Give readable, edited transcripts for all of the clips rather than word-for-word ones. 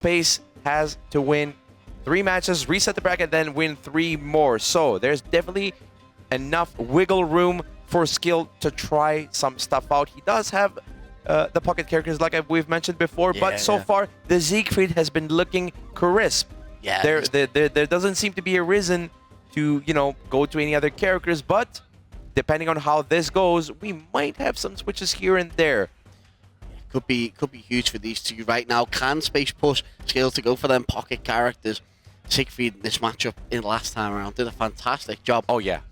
Space has to win 3 matches, reset the bracket, then win 3 more. So there's definitely enough wiggle room for Skyll to try some stuff out. He does have the pocket characters like we've mentioned before, but so far the Siegfried has been looking crisp. Yeah, there doesn't seem to be a reason to, you know, go to any other characters, but depending on how this goes, we might have some switches here and there. Could be huge for these two right now. Can Space push Skyll to go for them pocket characters? Siegfried in this matchup in the last time around did a fantastic job. Oh yeah.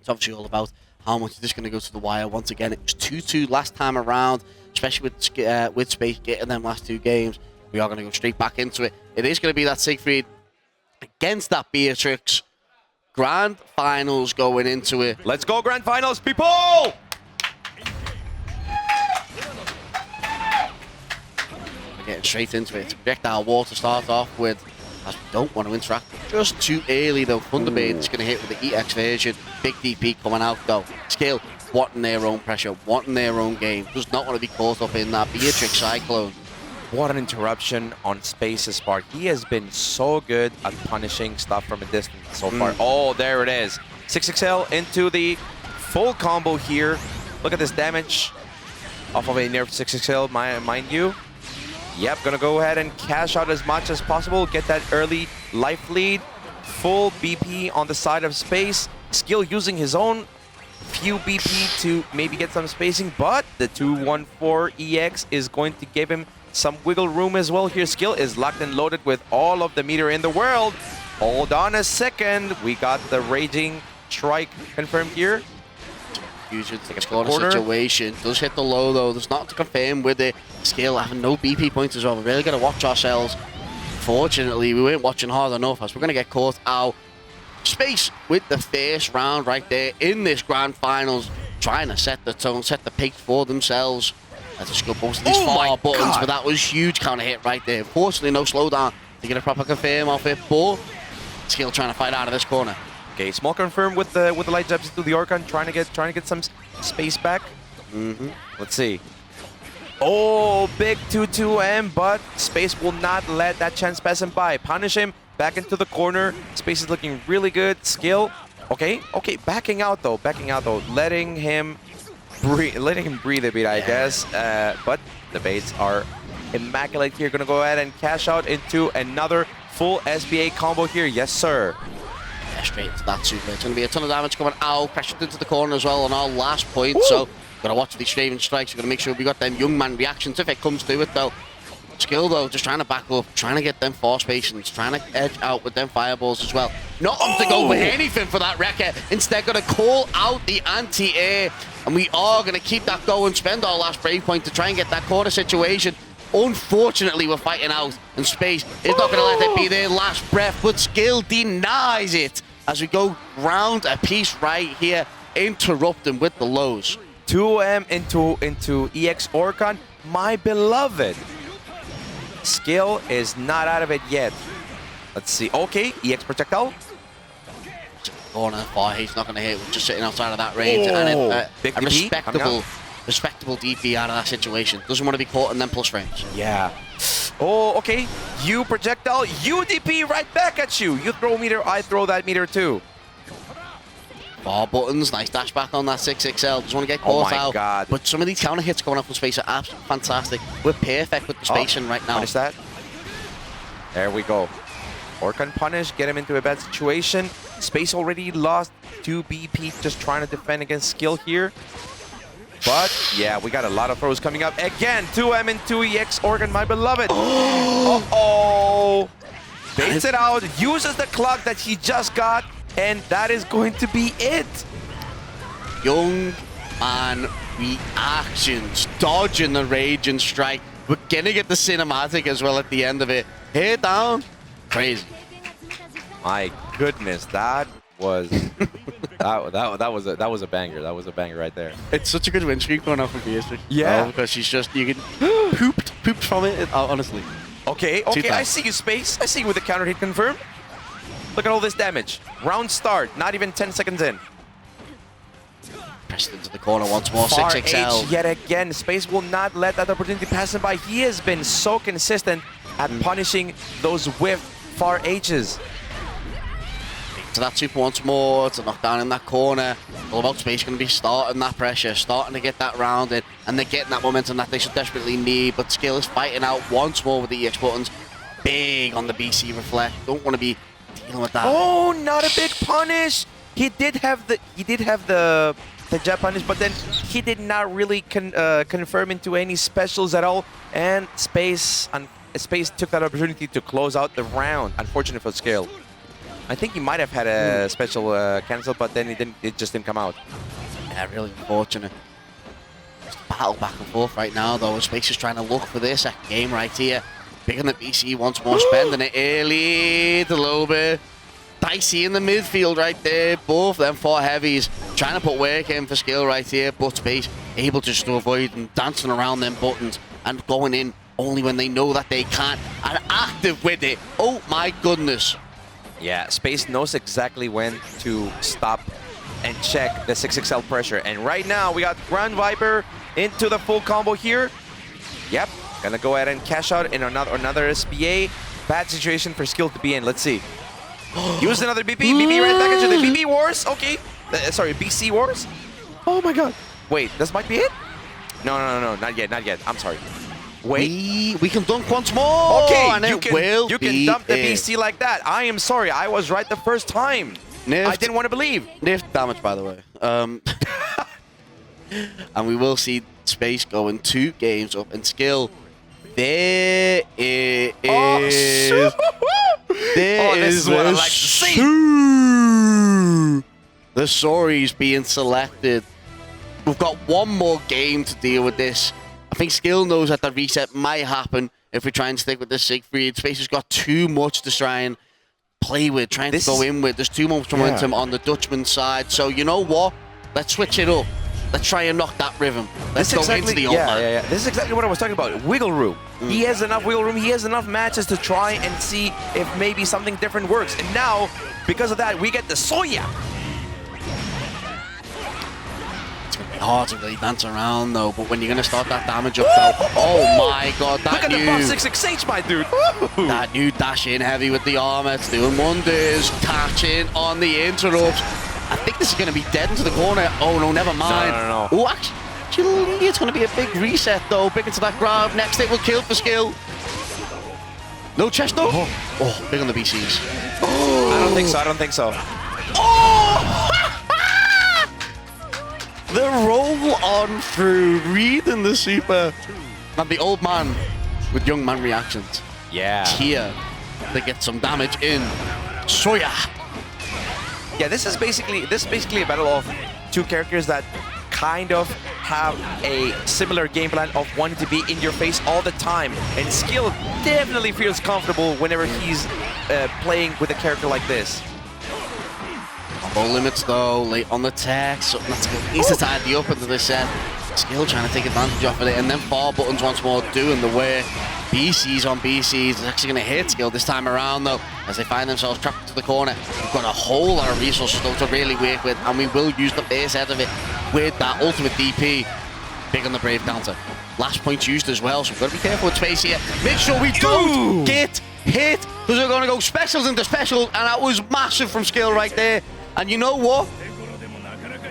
It's obviously all about how much is this going to go to the wire. Once again, it was 2-2 last time around, especially with Space getting them last 2 games. We are going to go straight back into it. It is going to be that Siegfried against that Beatrix. Grand finals going into it. Let's go grand finals, people! We're getting straight into it. It's a projectile wall to start off with, as we don't want to interact just too early though. Thunderbird is going to hit with the EX version. Big DP coming out though. Skyll wanting their own pressure, wanting their own game. Does not want to be caught up in that Beatrix Cyclone. What an interruption on Space's part. He has been so good at punishing stuff from a distance so far. Oh, there it is. 6XL into the full combo here. Look at this damage off of a nerf 6XL, mind you. Yep, gonna go ahead and cash out as much as possible. Get that early life lead. Full BP on the side of Space. Skyll using his own few BP to maybe get some spacing, but the 214 EX is going to give him some wiggle room as well here. Skyll is locked and loaded with all of the meter in the world. Hold on a second. We got the Raging Strike confirmed here. Huge corner situation. Does hit the low though. There's not to confirm with it. Skyll having no BP points as well. We're really going to watch ourselves. Fortunately, we weren't watching hard enough as we're going to get caught out. Space with the first round right there in this grand finals. Trying to set the tone, set the pace for themselves. As the Skyll both of these far buttons, but that was huge counter hit right there. Fortunately, no slowdown to get a proper confirm off it, but Skyll trying to fight out of this corner. Okay, small confirm with the light jabs into the Orkan, trying to get some space back. Let's see. Oh, big 2-2M, but Space will not let that chance pass him by. Punish him back into the corner. Space is looking really good. Skyll, okay, backing out though, letting him breathe a bit, I guess. But the baits are immaculate here. Gonna go ahead and cash out into another full SBA combo here. Yes, sir. Yeah, straight into that super. It's gonna be a ton of damage coming out. Pressured into the corner as well on our last point. So gotta watch these Raven strikes. We're gonna make sure we got them young man reactions if it comes to it though. Skyll though, just trying to back up, trying to get them force patience, trying to edge out with them fireballs as well. Not to go with anything for that Wrecker. Instead, gonna call out the anti-air. And we are gonna keep that going, spend our last brave point to try and get that corner situation. Unfortunately, we're fighting out, and Space is not gonna let it be their last breath, but Skyll denies it as we go round a piece right here, interrupting with the lows. 2M into EX Orkan, my beloved. Skyll is not out of it yet. Let's see. Okay, EX projectile. Corner far, he's not going to hit. We're just sitting outside of that range, and a respectable DP out of that situation. Doesn't want to be caught in them plus frames. Yeah. Oh, okay. You projectile, you DP right back at you. You throw meter, I throw that meter too. Bar buttons, nice dash back on that 6XL. Just want to get caught out. God. But some of these counter hits going off from Space are absolutely fantastic. We're perfect with the spacing right now. Punish that. There we go. Orkan punish, get him into a bad situation. Space already lost 2 BP, just trying to defend against Skyll here. But yeah, we got a lot of throws coming up. Again, 2M and 2EX Orkan, my beloved. Uh-oh. Baits it out, uses the clock that he just got, and that is going to be it. Young man reactions, dodging the rage and strike. We're gonna get the cinematic as well at the end of it. Hair down. Crazy. My goodness, that was that was a banger. That was a banger right there. It's such a good win streak going off with Beatrix. Yeah. Because she's just, you can pooped from it, honestly. Okay, I see you, Space. I see you with the counter hit confirmed. Look at all this damage. Round start, not even 10 seconds in. Pressed into the corner once more, Far 6XL. H yet again. Space will not let that opportunity pass him by. He has been so consistent at punishing those whiff far H's. To that super once more, to knock down in that corner. All about space going to be starting that pressure, starting to get that rounded, and they're getting that momentum that they should desperately need. But Skyll is fighting out once more with the EX buttons. Big on the BC reflect. Don't want to be dealing with that. Oh, not a big punish. He did have the jet punish, but then he did not really confirm into any specials at all. And Space took that opportunity to close out the round. Unfortunate for Skyll. I think he might have had a special cancel, but then it just didn't come out. Yeah, really unfortunate. Just a battle back and forth right now, though. Space is trying to look for this second game right here. Big on the BC once more, spending it early, a little bit. Dicey in the midfield right there. Both them 4 heavies trying to put work in for Skyll right here, but Space able just to avoid and dancing around them buttons and going in only when they know that they can't, and active with it. Oh my goodness. Yeah, Space knows exactly when to stop and check the 6XL pressure. And right now, we got Gran Viper into the full combo here. Yep, gonna go ahead and cash out in another SBA. Bad situation for Skyll to be in. Let's see. Use another BP. BP right back into the BP Wars. Okay. Sorry, BC Wars. Oh my god. Wait, this might be it? No, not yet, not yet. I'm sorry. Wait. We can dunk once more. Okay, and you can dump the BC like that. I am sorry, I was right the first time. I didn't want to believe. Nift damage, by the way. And we will see Space going 2 games up, and Skyll. There it is. This is what I like to see. The Sori's being selected. We've got one more game to deal with this. I think Skyll knows that the reset might happen if we try and stick with this Siegfried. Space has got too much to try and play with, trying to go in with. There's too much momentum on the Dutchman side. So you know what? Let's switch it up. Let's try and knock that rhythm. Let's go into the old man. This is exactly what I was talking about. Wiggle room. He has enough wiggle room. He has enough matches to try and see if maybe something different works. And now, because of that, we get the Soya. It's going to be hard to really dance around, though. But when you're going to start that damage up, though, oh my god, that Look at the buff 6H, my dude. That new dash in heavy with the armor. It's doing wonders. Catching on the interrupts. I think this is going to be dead into the corner. Oh, no, never mind. No. Oh, actually, it's going to be a big reset, though. Big into that grab. Next hit will kill for Skyll. No chest, though. Oh, big on the BCs. Oh. I don't think so. Oh! The roll on through. Reading the super. And the old man with young man reactions. Yeah. Here to get some damage in. Soya. Yeah, this is basically a battle of 2 characters that kind of have a similar game plan of wanting to be in your face all the time. And Skyll definitely feels comfortable whenever he's playing with a character like this. Combo limits though, late on the tech, so that's good. Needs to tidy up into this set. Skyll trying to take advantage of it, and then 4 buttons once more doing the work. BCs on BCs. It's actually going to hit Skyll this time around, though, as they find themselves trapped into the corner. We've got a whole lot of resources, though, to really work with, and we will use the base out of it with that ultimate DP. Big on the Brave counter. Last points used as well, so we've got to be careful with space here. Make sure we don't get hit, because we're going to go specials into specials, and that was massive from Skyll right there. And you know what?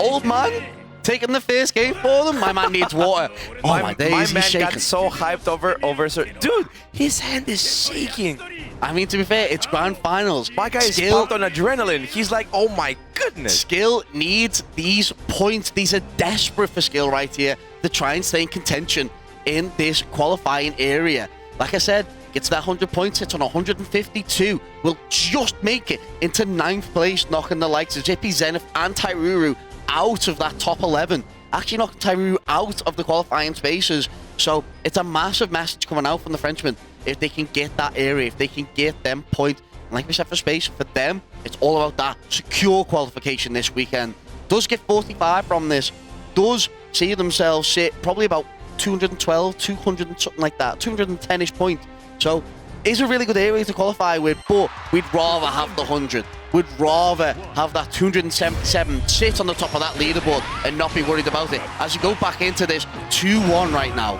Old man taking the first game for them. My man needs water. Oh my days, my man shaking. got so hyped over sir. Dude, his hand is shaking. I mean, to be fair, it's grand finals. My guy is pumped on adrenaline. He's like, oh my goodness. Skyll needs these points. These are desperate for Skyll right here to try and stay in contention in this qualifying area. Like I said, gets that 100 points. It's on 152. Will just make it into 9th place, knocking the likes of JP Zenith and Tyruru out of that top 11. Actually knocking Tyruru out of the qualifying spaces. So it's a massive message coming out from the Frenchman. If they can get that area, if they can get them points, and like we said for space, for them, it's all about that secure qualification this weekend. Does get 45 from this. Does see themselves sit probably about 212, 200 something like that, 210-ish points. So is a really good area to qualify with, but we'd rather have the 100. We'd rather have that 277 sit on the top of that leaderboard and not be worried about it. As you go back into this 2-1 right now.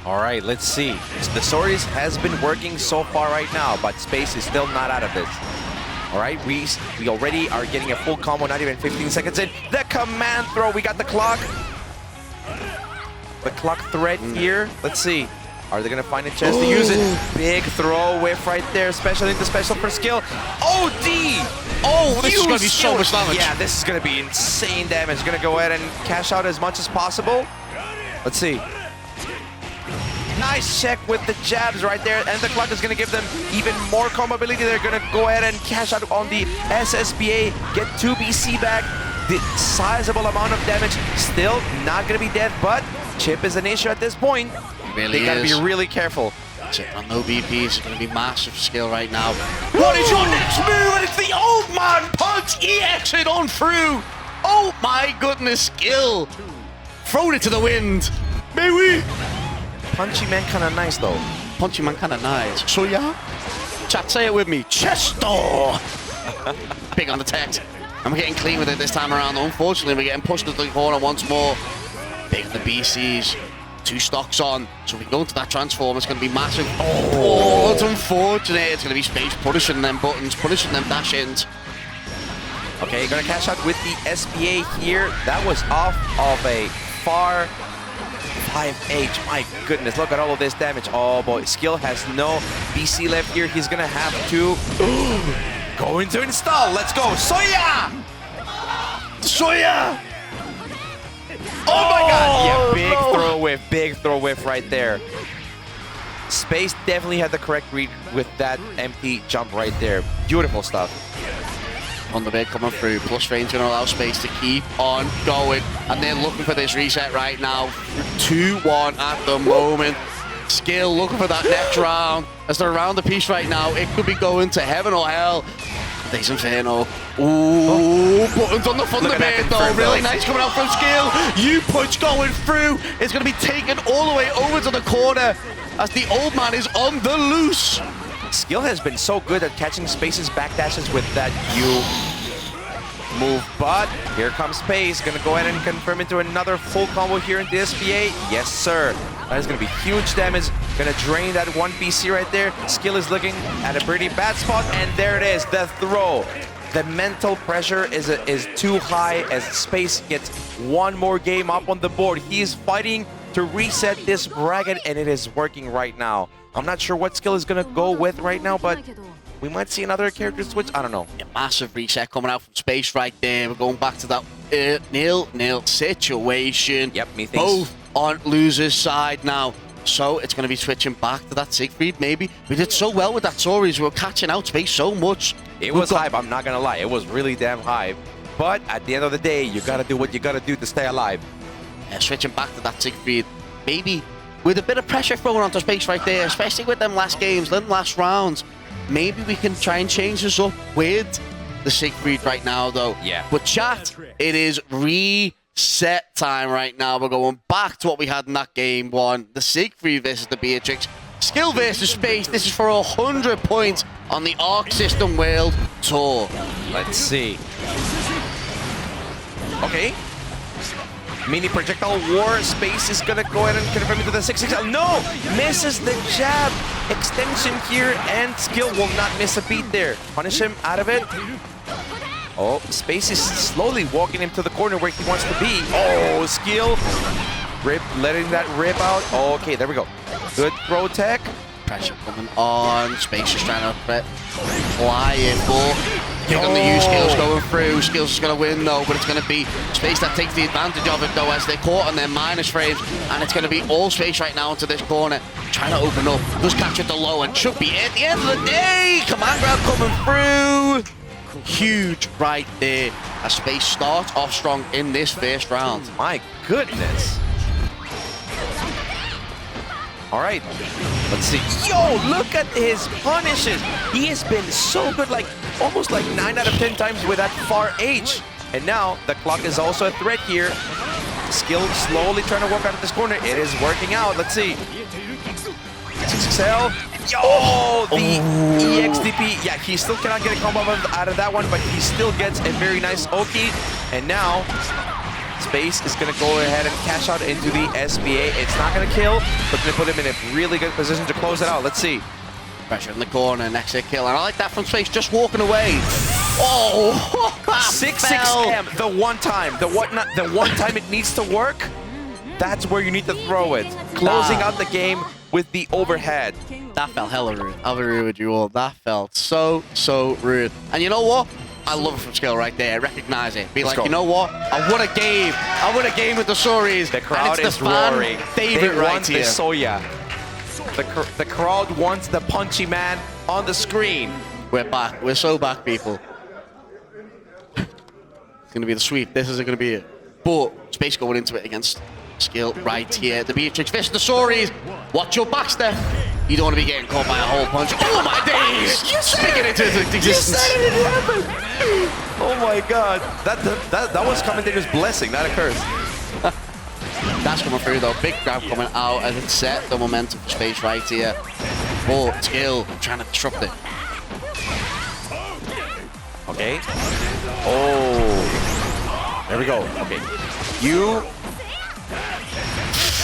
All right, let's see. The Soris has been working so far right now, but Space is still not out of this. All right, we already are getting a full combo, not even 15 seconds in. The command throw, we got the clock. The clock thread here. Let's see. Are they gonna find a chance to use it? Big throw whiff right there, especially the special for Skyll. OD! Oh, this is gonna be so much damage. Yeah, this is gonna be insane damage. Gonna go ahead and cash out as much as possible. Let's see. Nice check with the jabs right there, and the clock is gonna give them even more combo ability. They're gonna go ahead and cash out on the SSBA, get 2 BC back. The sizable amount of damage, still not gonna be dead, but chip is an issue at this point. Really they gotta be really careful. Chip on no BPs is gonna be massive skill right now. What is your next move? And it's the old man punch EX it on through. Oh my goodness, Skill. Thrown it to the wind. May we? Punchy man kinda nice though. Punchy man kinda nice. So yeah? Chat, say it with me. Chester! Big on the text. And we're getting clean with it this time around. Unfortunately, we're getting pushed into the corner once more. Big on the BCs. 2 stocks on, so we go into that transform. It's going to be massive. Oh, it's unfortunate. It's going to be Space punishing them buttons, punishing them dash-ins. Okay, gonna cash out with the SBA here. That was off of a far 5H. My goodness, look at all of this damage. Oh boy, Skill has no BC left here. He's gonna have to go into install. Let's go, Soya! Soya! Oh my god! Yeah, big throw whiff right there. Space definitely had the correct read with that empty jump right there. Beautiful stuff. On the bit coming through, plus range gonna allow Space to keep on going. And they're looking for this reset right now. 2-1 at the moment. Skill looking for that next round. As they're around the piece right now, it could be going to heaven or hell. There's Inferno. Ooh, buttons on the front of the bit though. Really nice coming out from Skill. U-punch going through. It's going to be taken all the way over to the corner as the old man is on the loose. Skill has been so good at catching Space's backdashes with that U move, but here comes Space. Going to go ahead and confirm into another full combo here in the SBA. Yes, sir. That is going to be huge damage. Going to drain that 1 BC right there. Skill is looking at a pretty bad spot, and there it is, the throw. The mental pressure is too high as Space gets one more game up on the board. He is fighting to reset this bracket, and it is working right now. I'm not sure what Skill is going to go with right now, but we might see another character switch. I don't know. A massive reset coming out from Space right there. We're going back to that 0-0 situation. Yep, methinks. Both on loser's side now. So it's going to be switching back to that Siegfried, maybe. We did so well with that Soris. We were catching out Space so much. It was hype, I'm not going to lie. It was really damn hype. But at the end of the day, you got to do what you got to do to stay alive. Switching back to that Siegfried, maybe with a bit of pressure thrown onto Space right there, especially with them last games, them last rounds. Maybe we can try and change this up with the Siegfried right now, though. Yeah. But chat, it is reset time right now. We're going back to what we had in that game 1. The Siegfried versus the Beatrix. Skill versus Space. This is for 100 points on the Arc System World Tour. Let's see. Okay. Mini projectile war. Space is gonna go ahead and confirm into the 6-6. No! Misses the jab. Extension here, and Skill will not miss a beat there. Punish him out of it. Oh, Space is slowly walking him to the corner where he wants to be. Oh, Skill. Letting that rip out. Oh, okay, there we go. Good throw tech. Pressure coming on. Space is trying to fly in, but on the U Skills going through. Skills is going to win though, but it's going to be Space that takes the advantage of it though as they're caught on their minus frames, and it's going to be all Space right now into this corner. Trying to open up. Does catch at the low and should be at the end of the day. Command grab coming through. Huge right there as Space starts off strong in this first round. My goodness. All right, let's see. Yo, look at his punishes. He has been so good, like almost like 9 out of 10 times with that far H. And now the clock is also a threat here. Skill slowly trying to walk out of this corner. It is working out. Let's see. 6XL. Yo, the EXDP. Yeah, he still cannot get a combo out of that one, but he still gets a very nice Oki. And now Space is going to go ahead and cash out into the SBA. It's not going to kill, but going to put him in a really good position to close it out. Let's see. Pressure in the corner, next hit kill. And I like that from Space, just walking away. Oh, 6-6M, the one time it needs to work, that's where you need to throw it. Closing out the game with the overhead. That felt hella rude. I'll be rude with you all. That felt so rude. And you know what? I love it from Skyll right there. Recognize it. Be like, you know what? I won a game. I won a game with the Soris. The crowd is roaring. Favorite right here. The Soya. The crowd wants the punchy man on the screen. We're back. We're so back, people. It's going to be the sweep. This isn't going to be it. But Space going into it against Skyll right here. The Beatrix Fish, the Soris. Watch your back step. You don't want to be getting caught by a whole punch. Oh my days! You said it into existence. You said it, it happened. Oh my god. That was commentator's blessing, not a curse. That's coming through though. Big grab coming out as it set the momentum for Space right here. Oh, Skyll trying to disrupt it. Okay. Oh. There we go. Okay.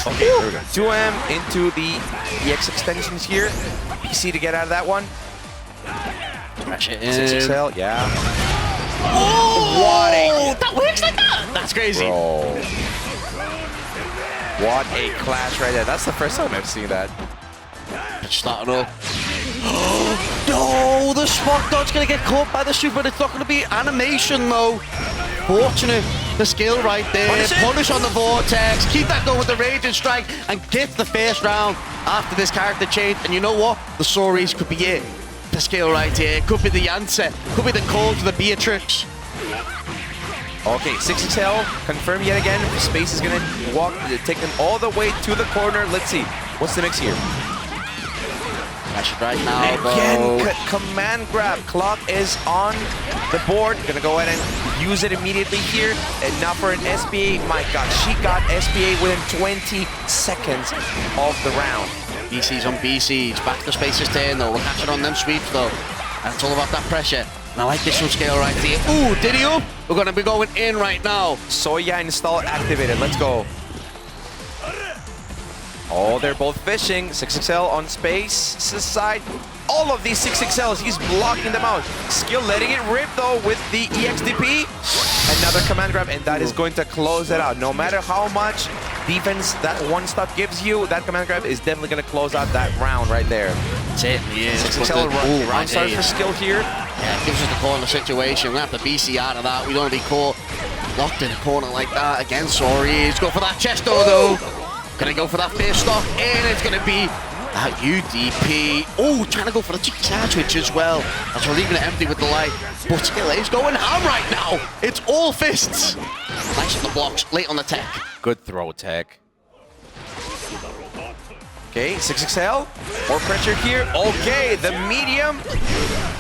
Okay, there we go. 2M into the EX extensions here. PC to get out of that one. Crash it in. 6XL, yeah. Oh! That works like that? That's crazy. Bro. What a clash right there. That's the first time I've seen that. Starting up. No, the spot dodge gonna get caught by the super, but it's not gonna be animation though. Fortunate. The Skyll right there. Punish on the vortex. Keep that going with the raging strike and get the first round after this character change. And you know what? The Soris could be it. The Skyll right here. Could be the answer. Could be the call to the Beatrix. Okay, 6XL confirm yet again. Space is gonna take them all the way to the corner. Let's see. What's the mix here? Right now, again, command grab. Clock is on the board. Gonna go ahead and use it immediately here. And now for an SBA. My god, she got SBA within 20 seconds of the round. BC's on BC's. Back to Space's turn though. We're catching on them sweeps though. And it's all about that pressure. And I like this from Skyll right here. Ooh, did he up? We're gonna be going in right now. Soya install activated. Let's go. Oh, they're both fishing. 6XL on Space's side. All of these 6XLs, he's blocking them out. Skyll letting it rip though with the EXDP. Another command grab, and that is going to close it out. No matter how much defense that one stop gives you, that command grab is definitely going to close out that round right there. That's it, yeah. 6XL round start for Skyll here. Yeah, it gives us the corner situation. We have to BC out of that. We don't want to be caught locked in a corner like that against Soris. Go for that chest though. Gonna go for that first stock, and it's gonna be that UDP. Oh, trying to go for the cheeky side switch as well. That's we're leaving it empty with the light. But Skyll is going ham right now. It's all fists. Nice on the blocks, late on the tech. Good throw tech. Okay, 6XL. More pressure here. Okay, the medium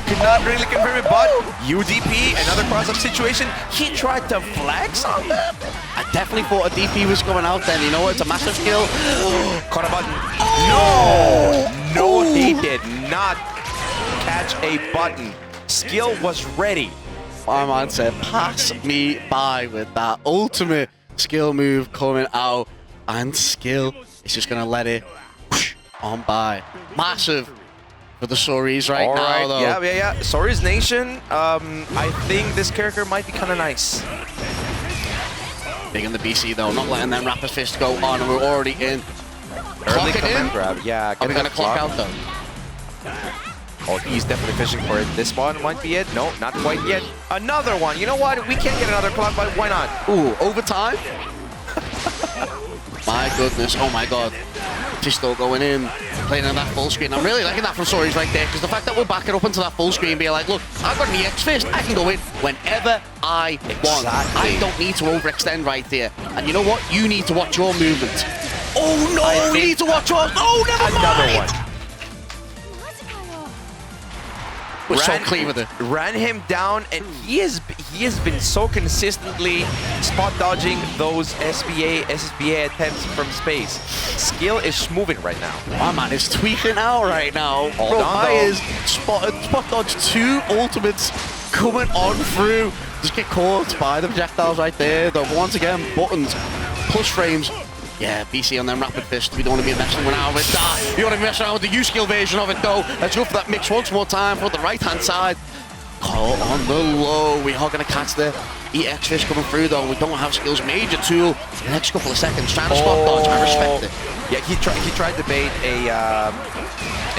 could not really confirm it, but UDP, another cross-up situation. He tried to flex on them. I definitely thought a DP was going out then. You know what? It's a massive skill. Caught a button. Oh! No, he did not catch a button. Skyll was ready. My man said, pass me by with that ultimate Skyll move coming out. And Skyll is just going to let it on by. Massive for the Soris right now, though. Yeah. Soris Nation, I think this character might be kind of nice. Big in the BC, though. Not letting them rapid fist go on, and we're already in. Early command grab. Yeah, are we going to clock out, though? Oh, he's definitely fishing for it. This one might be it. No, not quite yet. Another one. You know what? We can't get another clock, but why not? Ooh, overtime? My goodness. Oh, my God. Fisto going in, playing on that full screen. I'm really liking that from Soris right there, because the fact that we're backing up into that full screen, being like, look, I've got an EX fist. I can go in whenever I want. I don't need to overextend right there. And you know what? You need to watch your movement. Oh, no, we need to watch yours. Oh, never mind. Another one. We're so clean with it. Ran him down, and he has been so consistently spot dodging those SBA attempts from Space. Skyll is moving right now. My man is tweaking out right now. Hold on, Maya is spot dodge 2 ultimates coming on through. Just get caught by the projectiles right there, though. But once again, buttons, plus frames. Yeah, BC on them rapid fist. We don't want to be messing around with that. You want to be messing around with the U-skill version of it, though. Let's go for that mix once more time for the right-hand side. Caught on the low. We are going to catch the EX fish coming through, though. We don't have skills. Major tool in the next couple of seconds. Trying to spot dodge. I respect it. Yeah, he tried to bait a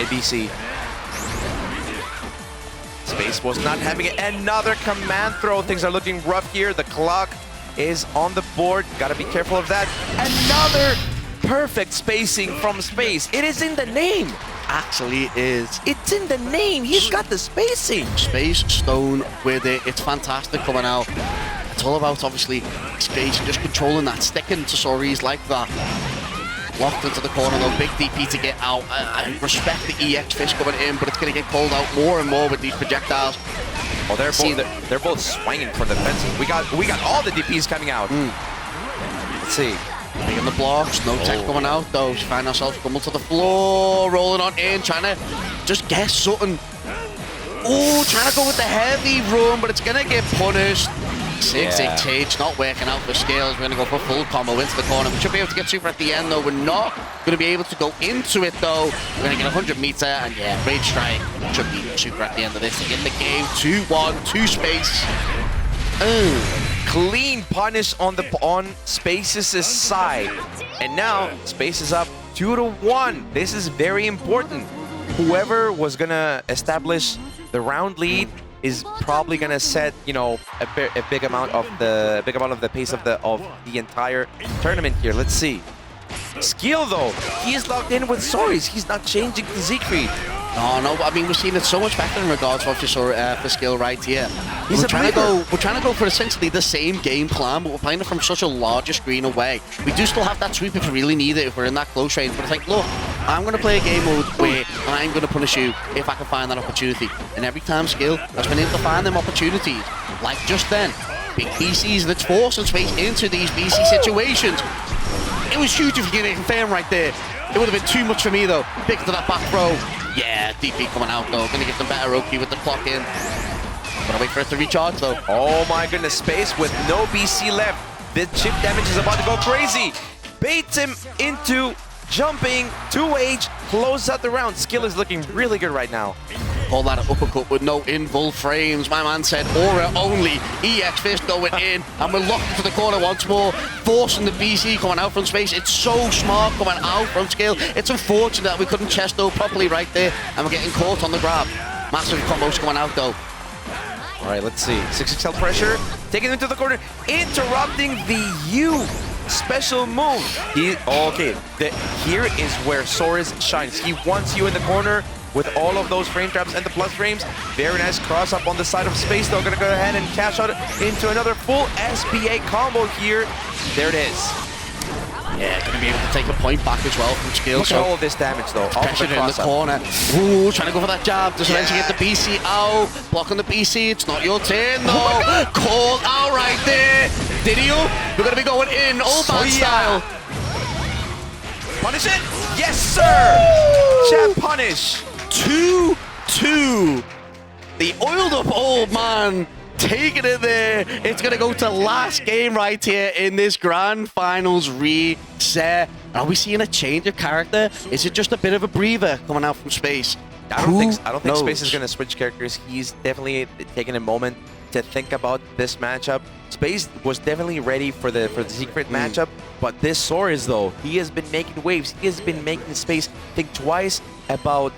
BC. Space was not having it. Another command throw. Things are looking rough here. The clock is on the board. Gotta be careful of that. Another perfect spacing from Space. It is in the name. Actually is. It's in the name. He's got the spacing. Space Stone with it. It's fantastic coming out. It's all about, obviously, Space and just controlling that, sticking to Soris like that. Locked into the corner, though. Big DP to get out. I respect the EX fish coming in, but it's going to get called out more and more with these projectiles. Oh, they're both swinging for the fences. We got all the DPs coming out. Let's see. Making the blocks, no tech coming out though. We find ourselves coming to the floor, rolling on in, trying to just guess something. Oh, trying to go with the heavy run, but it's gonna get punished. 6-8 not working out for Skills. We're gonna go for full combo into the corner. We should be able to get super at the end though. We're not gonna be able to go into it though. We're gonna get 100 meter and yeah, Rage Strike should be super at the end of this to get the game. 2-1, 2 Space. Clean punish on Space's side. And now Space is up 2-1. This is very important. Whoever was gonna establish the round lead is probably gonna set, you know, a big amount of the pace of the entire tournament here. Let's see. Skyll though, he is locked in with Soris. He's not changing to Siegfried. No, but I mean, we're seeing it so much better in regards to what you saw for Skyll right here. We're trying to go for essentially the same game plan, but we're playing it from such a larger screen away. We do still have that sweep if we really need it, if we're in that close range. But it's like, look, I'm going to play a game mode where I'm going to punish you if I can find that opportunity. And every time Skyll has been able to find them opportunities, like just then, big BCs that's forcing Space into these BC situations. It was huge if you can confirm right there. It would have been too much for me though. Big to that back throw. Yeah, DP coming out though. Gonna get them better Oki with the clock in. Gotta wait for it to recharge though. Oh my goodness, Space with no BC left. The chip damage is about to go crazy. Baits him into jumping 2H, closes out the round. Skyll is looking really good right now. Call that an uppercut with no invul frames. My man said aura only. EX fist going in, and we're locked into the corner once more, forcing the BC coming out from Space. It's so smart coming out from Skyll. It's unfortunate that we couldn't chest though properly right there, and we're getting caught on the grab. Massive combos coming out though. All right, let's see. 6XL pressure, taking him into the corner, interrupting the U special move. Okay, here is where Soris shines. He wants you in the corner with all of those frame traps and the plus frames. Very nice cross up on the side of Space though. Gonna go ahead and cash out into another full SBA combo here. There it is. Yeah, gonna be able to take a point back as well from Skyll. Look at all of this damage though. Pressure in the corner. Ooh, trying to go for that jab. Just eventually get the BC out. Blocking the BC. It's not your turn though. Oh called out right there. Did you? We're gonna be going in. Old man style. Punish it. Yes, sir. Jab punish. 2-2. The oiled up old man taking it there. It's going to go to last game right here in this grand finals reset. Are we seeing a change of character? Is it just a bit of a breather coming out from Space? I don't think Space is going to switch characters. He's definitely taking a moment to think about this matchup. Space was definitely ready for the secret matchup, but this Soris though, he has been making waves. He has been making Space think twice about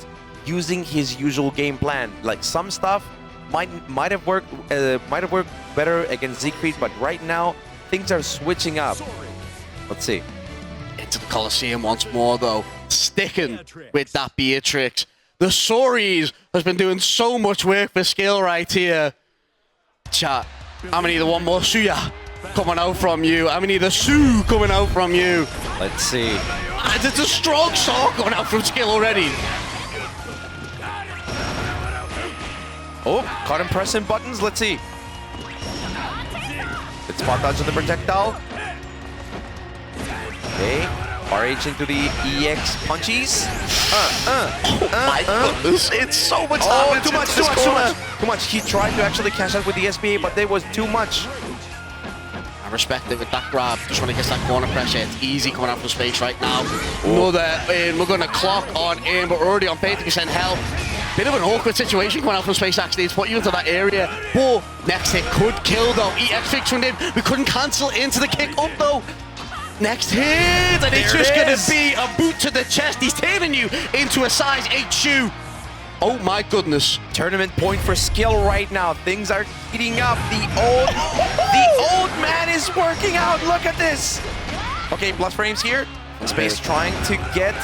using his usual game plan. Like some stuff might have worked better against Siegfried, but right now things are switching up. Let's see. Into the Coliseum once more though, sticking with that Beatrix. The Soris has been doing so much work for Skyll right here. Chat, I'm gonna need the one more Suya coming out from you. I'm gonna need the Su coming out from you. Let's see. It's a strong saw coming out from Skyll already. Oh, caught him pressing buttons. Let's see. It's spot dodge on the projectile. Okay. RH into the EX punchies. Oh my goodness, it's so much damage. Too much. He tried to actually cash out with the SBA, but there was too much. I respect it with that grab. Just want to get that corner pressure. It's easy coming out from space right now. Another in. We're going to clock on in, but we're already on 50% health. Bit of an awkward situation coming out from space, actually. It's put you into that area. But next hit could kill, though. EX fix from him. We couldn't cancel into the kick up, though. Next hit, and it's just going to be a boot to the chest. He's turning you into a size 8 shoe. Oh my goodness. Tournament point for Skyll right now. Things are heating up. The old man is working out. Look at this. Okay, plus frames here. Space trying to get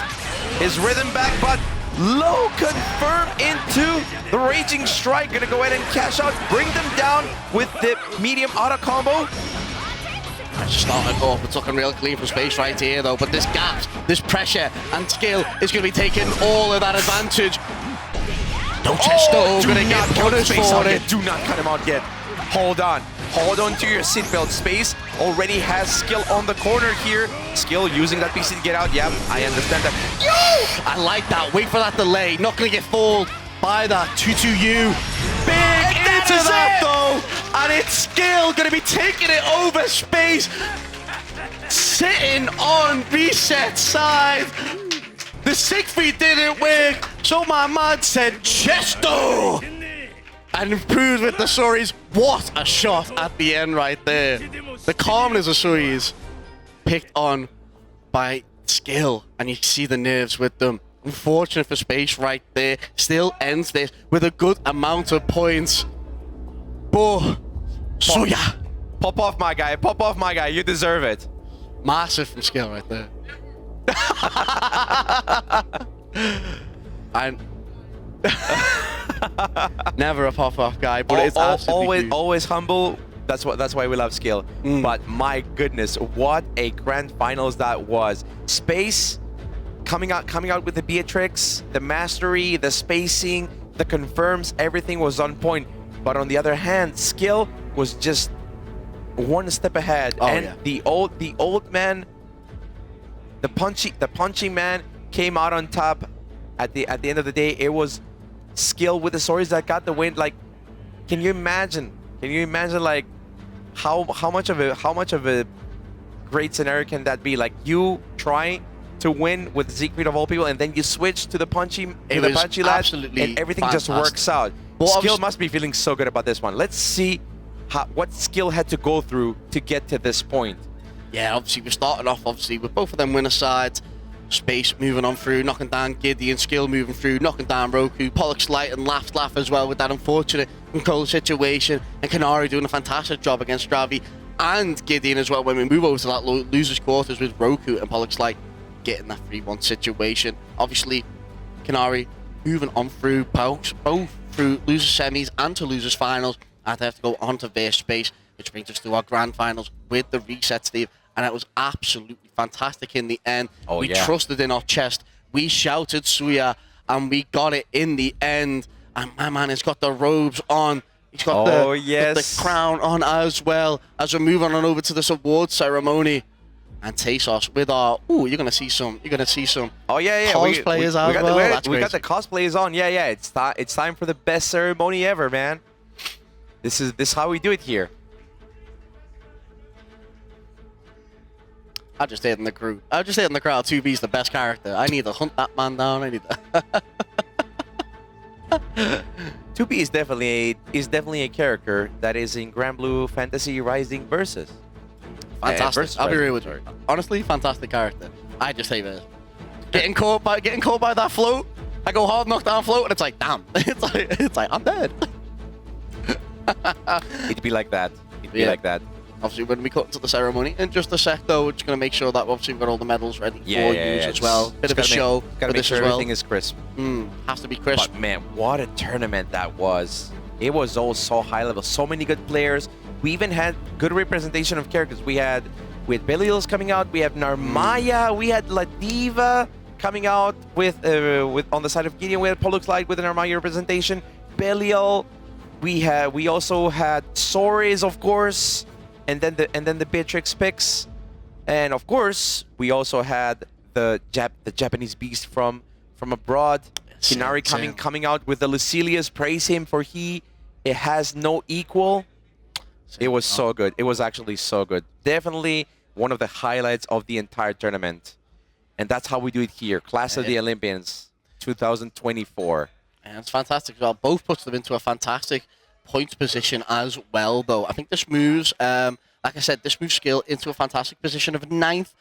his rhythm back, but low confirm into the Raging Strike. Gonna go ahead and cash out, bring them down with the medium auto combo. Just started off, it's looking real clean for space right here though, but this gap, this pressure and Skyll is going to be taking all of that advantage. No Chesto, gonna get punished for it. Do not cut him out yet. Hold on to your seatbelt. Space already has Skyll on the corner here. Skyll using that PC to get out. Yeah, I understand that. Yo! I like that, wait for that delay, not gonna get fooled by that 2-2-U. Big into that though, and it's Skyll gonna be taking it over space, sitting on reset side. The 6 feet didn't work, so my man said Chesto, and improved with the Suris. What a shot at the end right there. The calmness of Suris picked on by Skyll, and you see the nerves with them. Unfortunate for space right there. Still ends this with a good amount of points. But Suya, Pop off, my guy. Pop off, my guy. You deserve it. massive from Skyll right there. And never a pop-off guy, but it's absolutely always humble. That's why we love Skyll. But my goodness, what a grand finals that was. Space coming out with the Beatrix, the mastery, the spacing, the confirms, everything was on point. But on the other hand, Skyll was just one step ahead. The old man, the punchy man came out on top. At the end of the day, it was Skyll with the swords that got the win. Like, can you imagine? Like how much of a great scenario can that be? Like, you try to win with Siegfried of all people, and then you switch to the punchy lad, and everything just works out. Well, Skyll must be feeling so good about this one. Let's see what Skyll had to go through to get to this point. Yeah, obviously we're starting off with both of them winner sides. Space moving on through, knocking down Giddy, and Skyll moving through, knocking down Roku. Pollux Light and Laugh as well with that unfortunate and cold situation. And Kanari doing a fantastic job against Stravi and Gideon as well when we move over to that losers quarters with Roku and Pollux Light getting that 3-1 situation. Obviously, Kanari moving on through both through losers semis and to losers finals. And they have to go on to their space, which brings us to our grand finals with the reset, Steve. And it was absolutely fantastic in the end. We trusted in our chest. We shouted Suya, and we got it in the end. And my man has got the robes on. He's got the crown on as well. As we're moving on over to this award ceremony. And Tesos with our you're gonna see some cosplayers as well. We got the cosplayers on. It's time for the best ceremony ever, man. This is how we do it here. I just stayed in the crew. I just stayed in the crowd. 2B's the best character. I need to hunt that man down. I need to 2B is definitely a character that is in Grand Blue Fantasy Rising Versus. Fantastic. I'll be real with you. Honestly, fantastic character. I just say this. Getting caught by that float. I go hard knock down float, and it's like, damn. It's like I'm dead. It'd be like that. Like that. Obviously, when we cut to the ceremony in just a sec, though, we're just going to make sure that obviously we've got all the medals ready for use as well. Bit of a show. Gotta make sure everything is crisp. Has to be crisp. But man, what a tournament that was. It was all so high level. So many good players. We even had good representation of characters. We had Belial's coming out. We have Narmaya. We had Ladiva coming out with on the side of Gideon. We had Pollux Light with an Narmaya representation. Belial. We also had Sores, of course. And then the Beatrix picks, and of course we also had the Japanese beast from abroad. Kinari coming out with the Lucilius. Praise him for it has no equal. It was so good. It was actually so good. Definitely one of the highlights of the entire tournament. And that's how we do it here. Class of the Olympians 2024. And it's fantastic as well. Both puts them into a fantastic point position as well, though. I think this moves, like I said, this moves Skyll into a fantastic position of 9th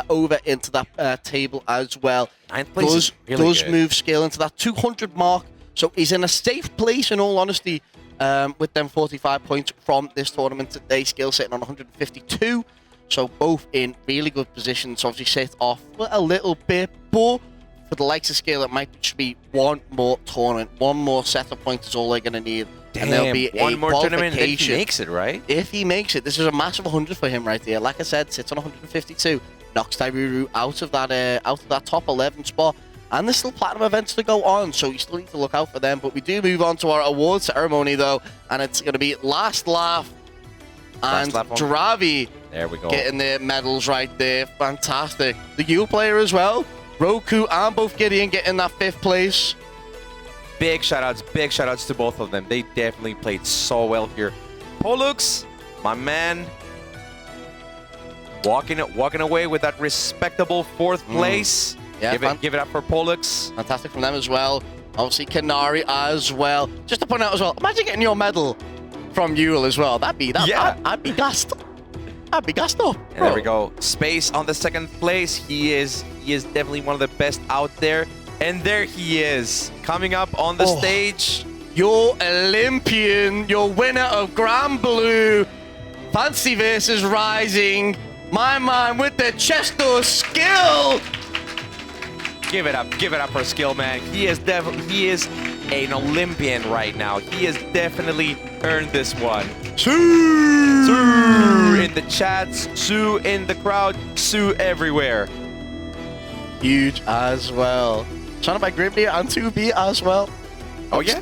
over into that table as well. 9th place does move Skyll into that 200 mark. So he's in a safe place, in all honesty, with them 45 points from this tournament today. Skyll sitting on 152. So both in really good positions. Obviously set off a little bit, but for the likes of Skyll, it might just be one more tournament, one more set of points is all they're going to need. Damn, and there'll be one more tournament if he qualification. makes it, right? If he makes it, this is a massive 100 for him right there. Like I said, sits on 152, knocks Tairuru out of that top 11 spot. And there's still platinum events to go on, so you still need to look out for them. But we do move on to our award ceremony, though, and it's going to be Last Laugh and Dravi. There we go. Getting their medals right there. Fantastic. The U player as well. Roku and both Gideon getting that 5th place. Big shout-outs to both of them. They definitely played so well here. Pollux, my man, walking away with that respectable 4th place. Yeah, give it up for Pollux. Fantastic from them as well. Obviously, Kanari as well. Just to point out as well, imagine getting your medal from Yule as well. I'd be gassed. I'd be gassed up. There we go. Space on the 2nd place. He is definitely one of the best out there. And there he is, coming up on the stage. Your Olympian, your winner of Grand Blue, Fancy versus Rising. My man with the Chesto Skyll. Give it up for Skyll, man. He is an Olympian right now. He has definitely earned this one. Sue in the chats, Sue in the crowd, Sue everywhere. Huge as well. Trying to buy Grimnir and 2B as well. Oh yeah.